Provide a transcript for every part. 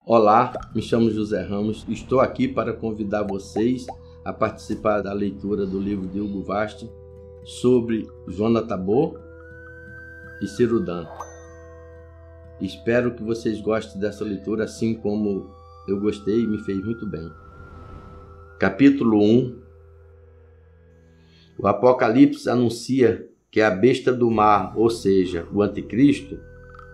Olá, me chamo José Ramos, estou aqui para convidar vocês a participar da leitura do livro de Hugo Vast sobre Jonas Tabor e Ciro Dantas. Espero que vocês gostem dessa leitura, assim como eu gostei e me fez muito bem. Capítulo 1. O Apocalipse anuncia que a besta do mar, ou seja, o Anticristo,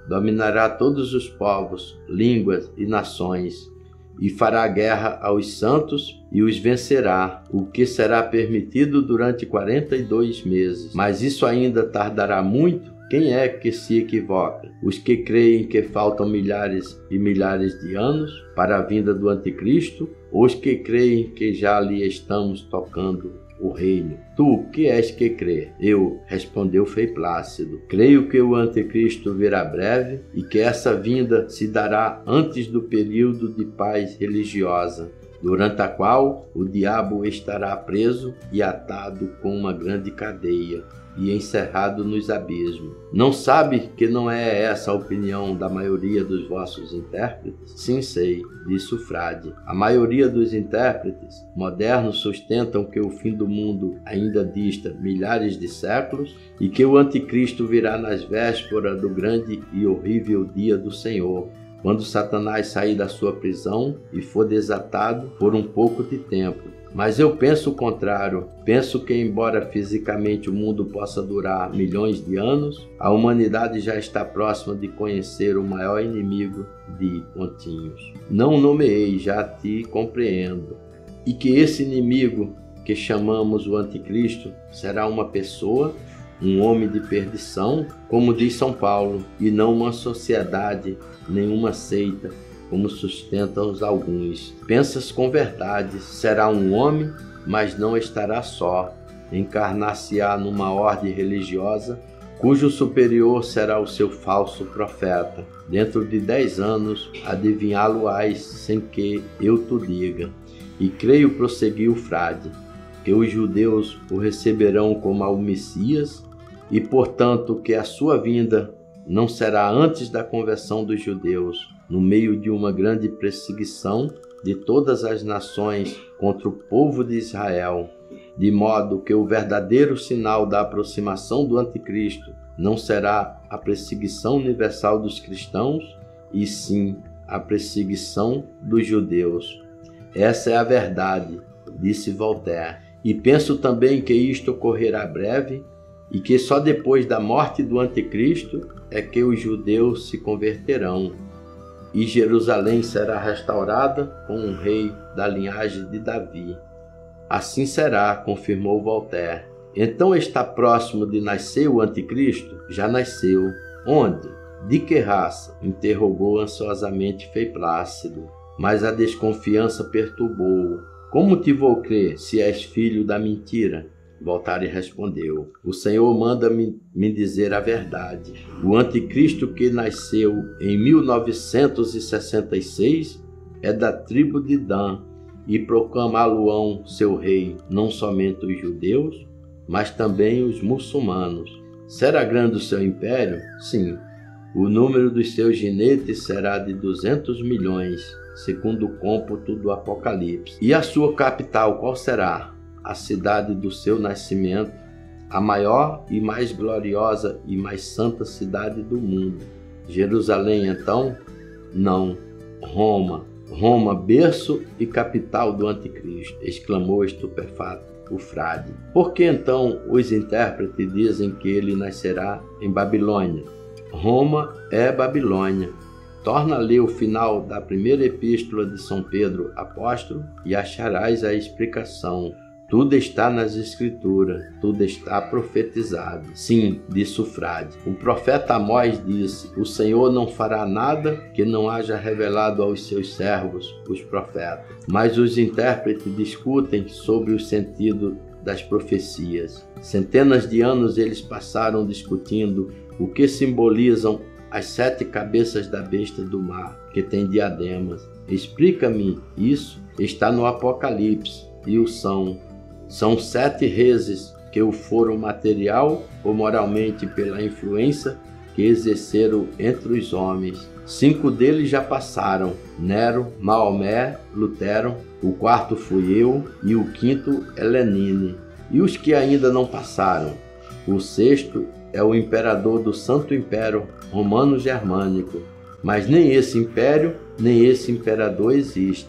dominará todos os povos, línguas e nações, e fará guerra aos santos e os vencerá, o que será permitido durante 42 meses. Mas isso ainda tardará muito? Quem é que se equivoca? Os que creem que faltam milhares e milhares de anos para a vinda do Anticristo, ou os que creem que já lhe estamos tocando o reino? Tu, que és que crê? Eu, respondeu Frei Plácido, creio que o Anticristo virá breve e que essa vinda se dará antes do período de paz religiosa, durante a qual o diabo estará preso e atado com uma grande cadeia e encerrado nos abismos. Não sabe que não é essa a opinião da maioria dos vossos intérpretes? Sim, sei, disse o frade. A maioria dos intérpretes modernos sustentam que o fim do mundo ainda dista milhares de séculos e que o Anticristo virá nas vésperas do grande e horrível dia do Senhor, quando Satanás sair da sua prisão e for desatado por um pouco de tempo. Mas eu penso o contrário. Penso que, embora fisicamente o mundo possa durar milhões de anos, a humanidade já está próxima de conhecer o maior inimigo de pontinhos. Não nomeei, já te compreendo. E que esse inimigo, que chamamos o Anticristo, será uma pessoa, um homem de perdição, como diz São Paulo, e não uma sociedade, nenhuma seita, como sustentam alguns. Pensas com verdade, será um homem, mas não estará só. Encarnar-se-á numa ordem religiosa, cujo superior será o seu falso profeta. Dentro de 10 anos, adivinhá-lo-ás sem que eu te diga. E creio, prosseguiu o frade, que os judeus o receberão como ao Messias, e portanto que a sua vinda não será antes da conversão dos judeus, no meio de uma grande perseguição de todas as nações contra o povo de Israel, de modo que o verdadeiro sinal da aproximação do Anticristo não será a perseguição universal dos cristãos, e sim a perseguição dos judeus. Essa é a verdade, disse Voltaire, e penso também que isto ocorrerá breve, e que só depois da morte do Anticristo é que os judeus se converterão, e Jerusalém será restaurada com um rei da linhagem de Davi. Assim será, confirmou Voltaire. Então está próximo de nascer o Anticristo? Já nasceu. Onde? De que raça? Interrogou ansiosamente Frei Plácido. Mas a desconfiança perturbou-o. Como te vou crer, se és filho da mentira? Voltaire respondeu, o Senhor manda-me dizer a verdade. O Anticristo que nasceu em 1966 é da tribo de Dan, e proclamá-lo-ão seu rei não somente os judeus, mas também os muçulmanos. Será grande o seu império? Sim. O número dos seus jinetes será de 200 milhões, segundo o cômputo do Apocalipse. E a sua capital qual será? A cidade do seu nascimento, a maior e mais gloriosa e mais santa cidade do mundo. Jerusalém, então? Não. Roma. Roma, berço e capital do Anticristo, exclamou estupefato o frade. Por que então os intérpretes dizem que ele nascerá em Babilônia? Roma é Babilônia. Torna a ler o final da primeira epístola de São Pedro Apóstolo e acharás a explicação. Tudo está nas Escrituras, tudo está profetizado. Sim, disse o frade. O profeta Amós disse, o Senhor não fará nada que não haja revelado aos seus servos, os profetas. Mas os intérpretes discutem sobre o sentido das profecias. Centenas de anos eles passaram discutindo o que simbolizam as 7 cabeças da besta do mar, que tem diademas. Explica-me isso. Está no Apocalipse, e o são 7 reis que o foram material ou moralmente pela influência que exerceram entre os homens. 5 deles já passaram: Nero, Maomé, Lutero, o 4º fui eu e o 5º é Lenine. E os que ainda não passaram? O 6º é o imperador do Santo Império Romano-Germânico, mas nem esse império, nem esse imperador existe.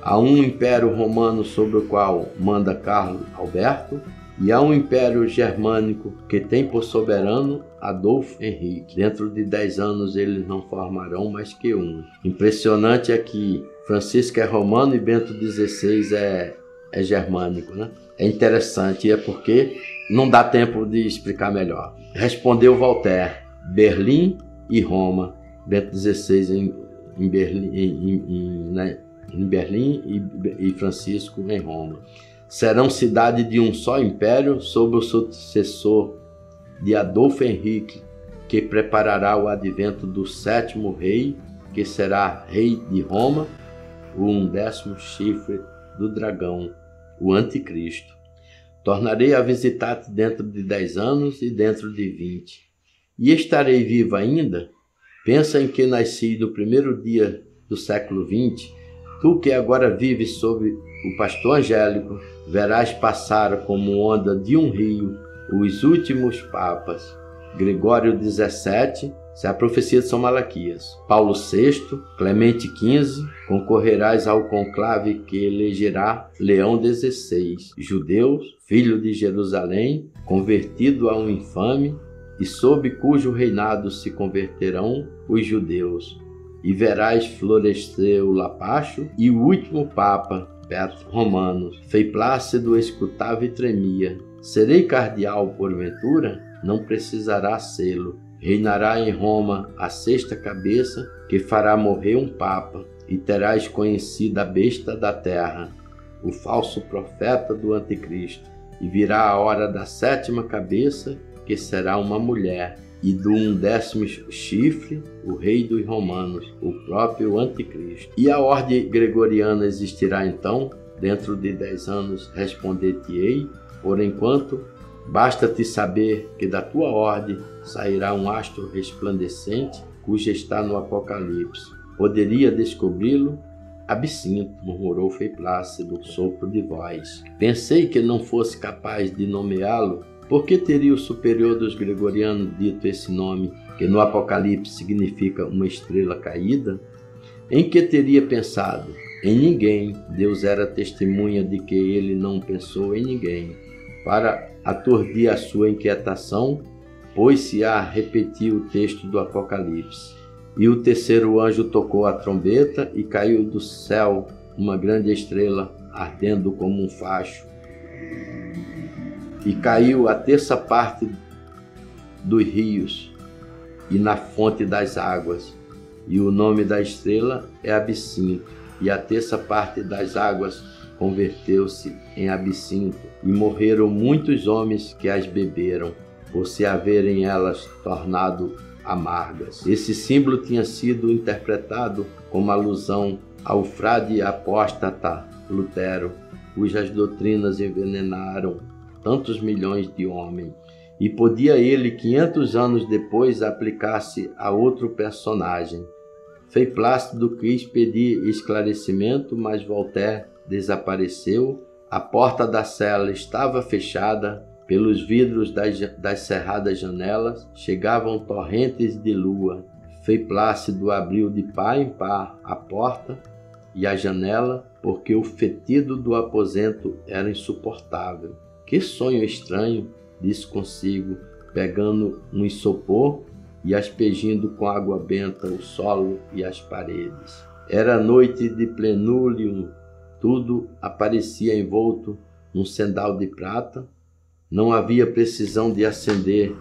Há um império romano sobre o qual manda Carlos Alberto, e há um império germânico que tem por soberano Adolfo Henrique. Dentro de 10 anos eles não formarão mais que um. Impressionante é que Francisco é romano e Bento XVI é germânico, né? É interessante, é porque não dá tempo de explicar melhor. Respondeu Voltaire: Berlim e Roma. Bento XVI em Berlim e Francisco em Roma. Serão cidade de um só império sob o sucessor de Adolfo Henrique, que preparará o advento do 7º rei, que será rei de Roma, o 11º chifre do dragão, o anticristo. Tornarei a visitar-te dentro de 10 anos e dentro de 20. E estarei vivo ainda? Pensa em que nasci no primeiro dia do século XX. Tu que agora vives sob o pastor Angélico, verás passar como onda de um rio os últimos papas. Gregório XVII, se a profecia de São Malaquias. Paulo VI, Clemente XV, concorrerás ao conclave que elegerá Leão XVI. Judeus, filho de Jerusalém, convertido a um infame, e sob cujo reinado se converterão os judeus. E verás florescer o Lapacho e o último Papa, Petro Romano. Frei Plácido escutava e tremia. Serei cardeal porventura? Não precisará sê-lo. Reinará em Roma a 6ª cabeça, que fará morrer um Papa, e terás conhecido a besta da terra, o falso profeta do anticristo. E virá a hora da 7ª cabeça, que será uma mulher, e do 11º chifre, o rei dos romanos, o próprio anticristo. E a ordem gregoriana existirá então? Dentro de 10 anos responder-te-ei. Por enquanto, basta-te saber que da tua ordem sairá um astro resplandecente, cujo está no Apocalipse. Poderia descobri-lo? Absinto, murmurou Frei Plácido, sopro de voz. Pensei que não fosse capaz de nomeá-lo. Por que teria o superior dos gregorianos dito esse nome, que no Apocalipse significa uma estrela caída? Em que teria pensado? Em ninguém. Deus era testemunha de que ele não pensou em ninguém. Para aturdir a sua inquietação, pôs-se a repetir o texto do Apocalipse. E o 3º anjo tocou a trombeta e caiu do céu uma grande estrela, ardendo como um facho. E caiu a 3ª parte dos rios e na fonte das águas. E o nome da estrela é Absinto. E a 3ª parte das águas converteu-se em absinto. E morreram muitos homens que as beberam, por se haverem elas tornado amargas. Esse símbolo tinha sido interpretado como alusão ao frade apóstata Lutero, cujas doutrinas envenenaram tantos milhões de homens, e podia ele, 500 anos depois, aplicar-se a outro personagem. Frei Plácido quis pedir esclarecimento, mas Voltaire desapareceu. A porta da cela estava fechada. Pelos vidros das cerradas janelas chegavam torrentes de lua. Frei Plácido abriu de par em par a porta e a janela, porque o fedido do aposento era insuportável. Que sonho estranho, disse consigo, pegando um isopor e aspergindo com água benta o solo e as paredes. Era noite de plenúlio, tudo aparecia envolto num cendal de prata. Não havia precisão de acender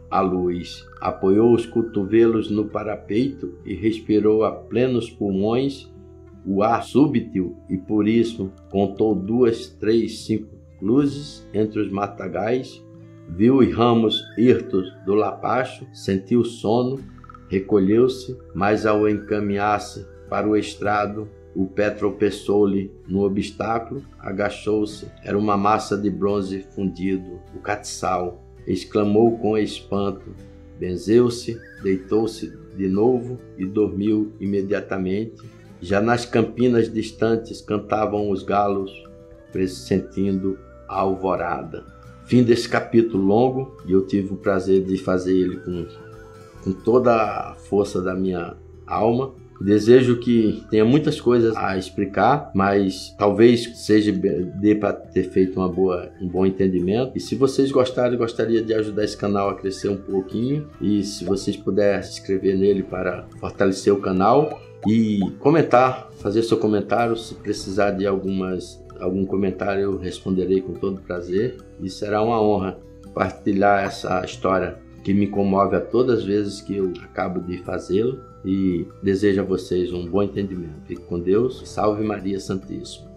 a luz. Apoiou os cotovelos no parapeito e respirou a plenos pulmões o ar súbito e por isso contou 2, 3, 5 luzes entre os matagais, viu os ramos hirtos do lapacho, sentiu sono, recolheu-se, mas ao encaminhar-se para o estrado, o pé tropeçou-lhe no obstáculo, agachou-se, era uma massa de bronze fundido, o catiçal. Exclamou com espanto, benzeu-se, deitou-se de novo e dormiu imediatamente. Já nas campinas distantes cantavam os galos, pressentindo a alvorada. Fim desse capítulo longo, e eu tive o prazer de fazer ele com toda a força da minha alma. Desejo que tenha muitas coisas a explicar, mas talvez dê para ter feito um bom entendimento. E se vocês gostarem, gostaria de ajudar esse canal a crescer um pouquinho. E se vocês puderem se inscrever nele para fortalecer o canal e comentar, fazer seu comentário. Se precisar de algum comentário, eu responderei com todo prazer. E será uma honra partilhar essa história que me comove a todas as vezes que eu acabo de fazê-lo. E desejo a vocês um bom entendimento. Fique com Deus. Salve Maria Santíssima.